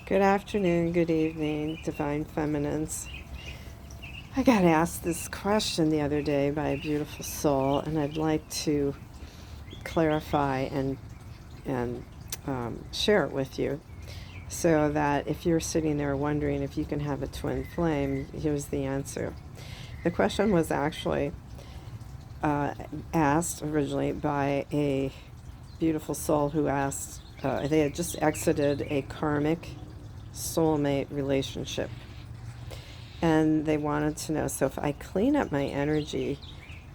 Good afternoon, good evening, Divine Feminines. I got asked this question the other day by a beautiful soul, and I'd like to clarify and share it with you so that if you're sitting there wondering if you can have a twin flame, here's the answer. The question was actually asked originally by a beautiful soul who asked, they had just exited a karmic soulmate relationship. And they wanted to know, so if I clean up my energy,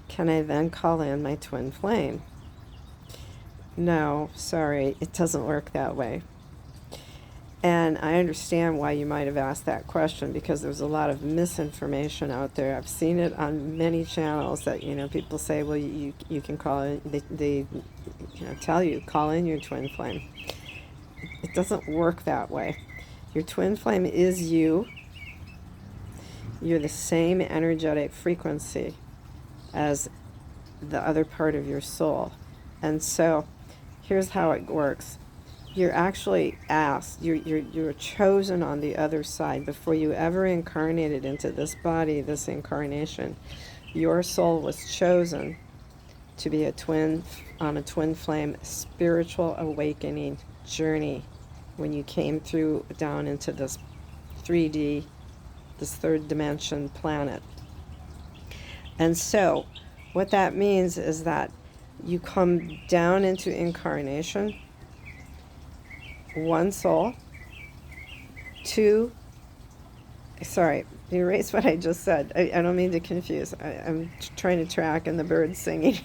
can I then call in my twin flame? No, sorry, it doesn't work that way. And I understand why you might have asked that question, because there's a lot of misinformation out there. I've seen it on many channels that, people say, well, you can call it, they tell you, call in your twin flame. It doesn't work that way. Your twin flame is you. You're the same energetic frequency as the other part of your soul. And so here's how it works. You're actually asked, you're chosen on the other side. Before you ever incarnated into this body, this incarnation, your soul was chosen to be on a twin flame spiritual awakening journey when you came through down into this 3D, this third dimension planet. And so what that means is that you come down into incarnation, one soul, erase what I just said. I don't mean to confuse. I'm trying to track in the birds singing.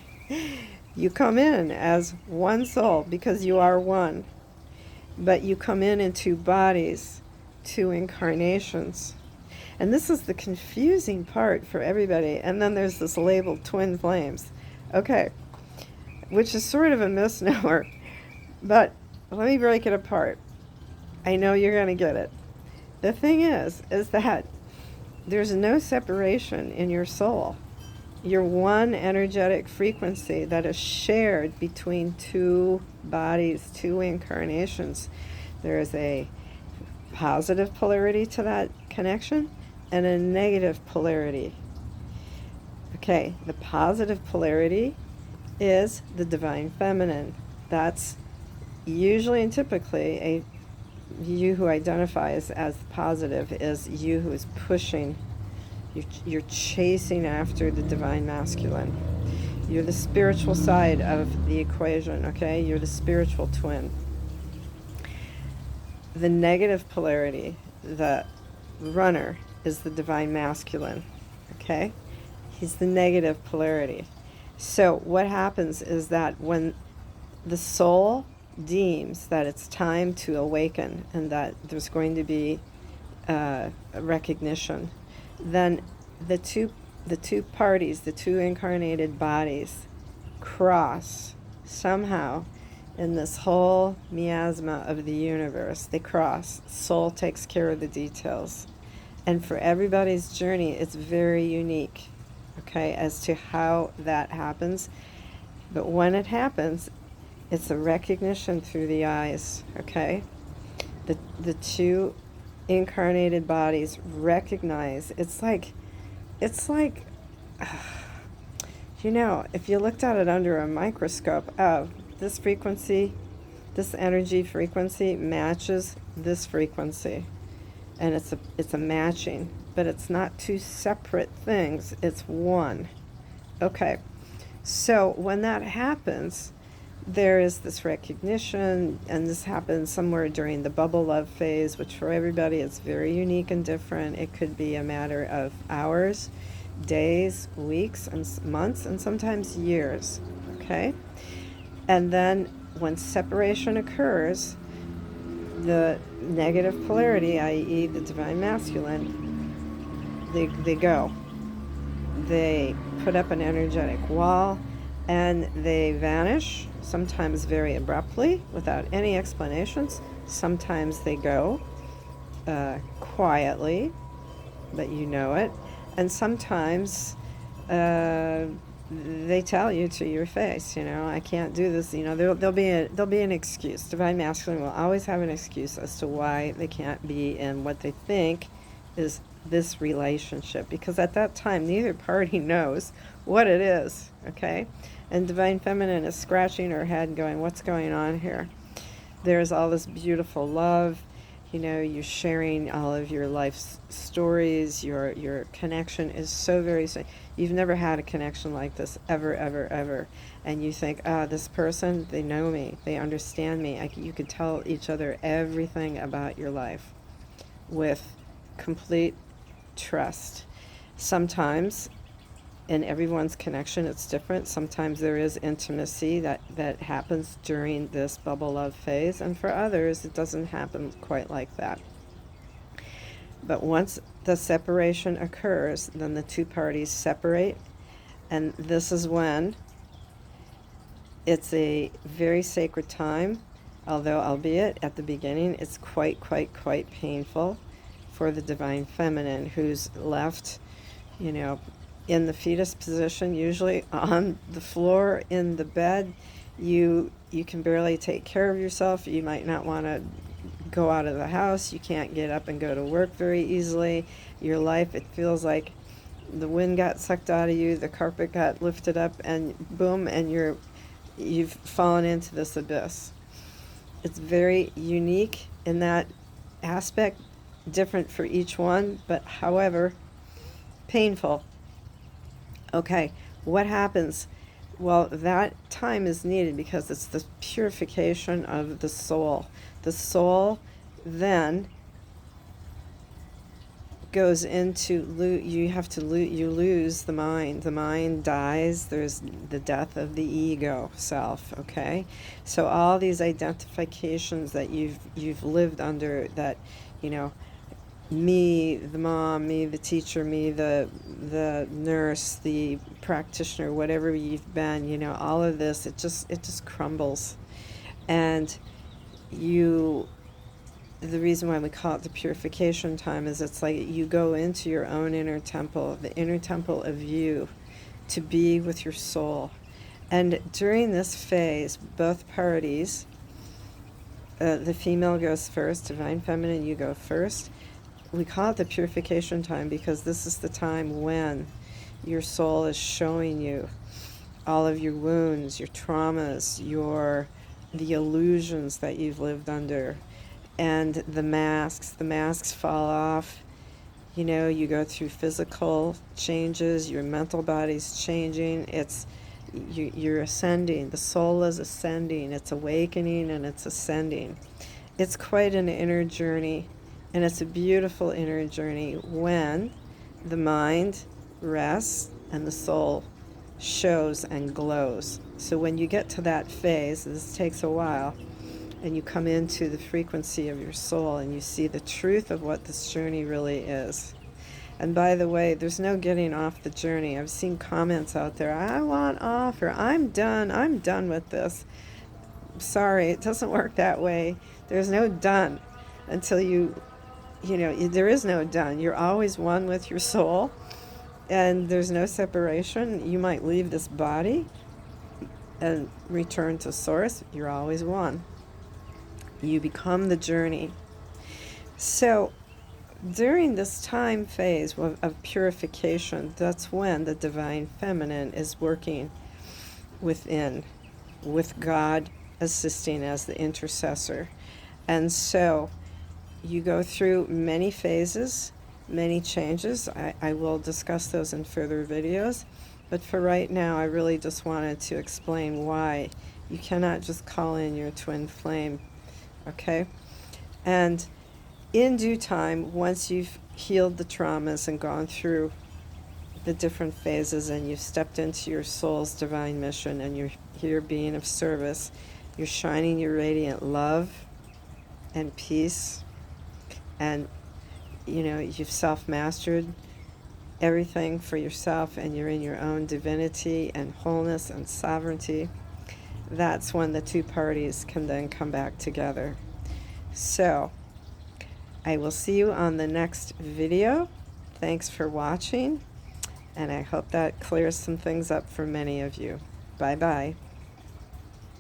You come in as one soul because you are one, but you come in two bodies, two incarnations. And this is the confusing part for everybody. And then there's this labeled twin flames. Okay, which is sort of a misnomer. But let me break it apart. I know you're going to get it. The thing is that there's no separation in your soul. You're one energetic frequency that is shared between two bodies, two incarnations. There is a positive polarity to that connection and a negative polarity. Okay, the positive polarity is the divine feminine. That's usually and typically you who identifies as positive is you who is pushing. You're chasing after the divine masculine. You're the spiritual side of the equation, okay? You're the spiritual twin. The negative polarity, the runner, is the divine masculine, okay? He's the negative polarity. So what happens is that when the soul deems that it's time to awaken and that there's going to be a recognition, then the two parties, the two incarnated bodies, cross somehow in this whole miasma of the universe. They cross. Soul takes care of the details. And for everybody's journey, it's very unique, okay, as to how that happens. But when it happens, it's a recognition through the eyes, okay? The two incarnated bodies recognize. It's like if you looked at it under a microscope, this frequency, this energy frequency matches this frequency. And it's a matching, but it's not two separate things, it's one. Okay, so when that happens, there is this recognition, and this happens somewhere during the bubble love phase, which for everybody is very unique and different. It could be a matter of hours, days, weeks, and months, and sometimes years, okay? And then when separation occurs, the negative polarity, i.e. the divine masculine, they go. They put up an energetic wall, and they vanish, sometimes very abruptly, without any explanations. Sometimes they go quietly, but you know it. And sometimes they tell you to your face, you know, I can't do this. You know, there'll be an excuse. Divine Masculine will always have an excuse as to why they can't be in what they think is this relationship, because at that time neither party knows what it is. Okay, and Divine Feminine is scratching her head, going, "What's going on here?" There's all this beautiful love. You know, you're sharing all of your life stories. Your connection is so very. You've never had a connection like this ever, ever, ever, and you think, ah, this person, they know me, they understand me. You could tell each other everything about your life with complete trust. Sometimes in everyone's connection it's different. Sometimes there is intimacy that happens during this bubble love phase, and for others it doesn't happen quite like that. But once the separation occurs, then the two parties separate, and this is when it's a very sacred time, although albeit at the beginning it's quite painful for the Divine Feminine, who's left, you know, in the fetus position, usually on the floor in the bed. You can barely take care of yourself. You might not want to go out of the house. You can't get up and go to work very easily. Your life, it feels like the wind got sucked out of you, the carpet got lifted up, and boom, and you've fallen into this abyss. It's very unique in that aspect, different for each one, but however, painful. Okay, what happens? Well, that time is needed because it's the purification of the soul. The soul then goes into, you lose the mind. The mind dies. There's the death of the ego self, okay? So all these identifications that you've lived under, that, you know, me, the mom, me, the teacher, me, the nurse, the practitioner, whatever you've been, you know, all of this, it just crumbles. And the reason why we call it the purification time is it's like you go into your own inner temple, the inner temple of you, to be with your soul. And during this phase, both parties, the female goes first, Divine Feminine, you go first. We call it the purification time because this is the time when your soul is showing you all of your wounds, your traumas, the illusions that you've lived under, and the masks fall off. You know, you go through physical changes, your mental body's changing. You're ascending. The soul is ascending. It's awakening and it's ascending. It's quite an inner journey. And it's a beautiful inner journey when the mind rests and the soul shows and glows. So when you get to that phase, this takes a while, and you come into the frequency of your soul and you see the truth of what this journey really is. And by the way, there's no getting off the journey. I've seen comments out there, I want off, or I'm done with this. Sorry, it doesn't work that way. There's no done until there is no done. You're always one with your soul, and there's no separation. You might leave this body and return to source. You're always one. You become the journey. So during this time phase of purification, that's when the Divine Feminine is working within, with God assisting as the intercessor. And so you go through many phases, many changes. I will discuss those in further videos. But for right now, I really just wanted to explain why you cannot just call in your twin flame, okay? And in due time, once you've healed the traumas and gone through the different phases and you've stepped into your soul's divine mission and you're here being of service, you're shining your radiant love and peace, and you've self-mastered everything for yourself, and you're in your own divinity and wholeness and sovereignty. That's when the two parties can then come back together. So I will see you on the next video. Thanks for watching, And I hope that clears some things up for many of you. Bye-bye.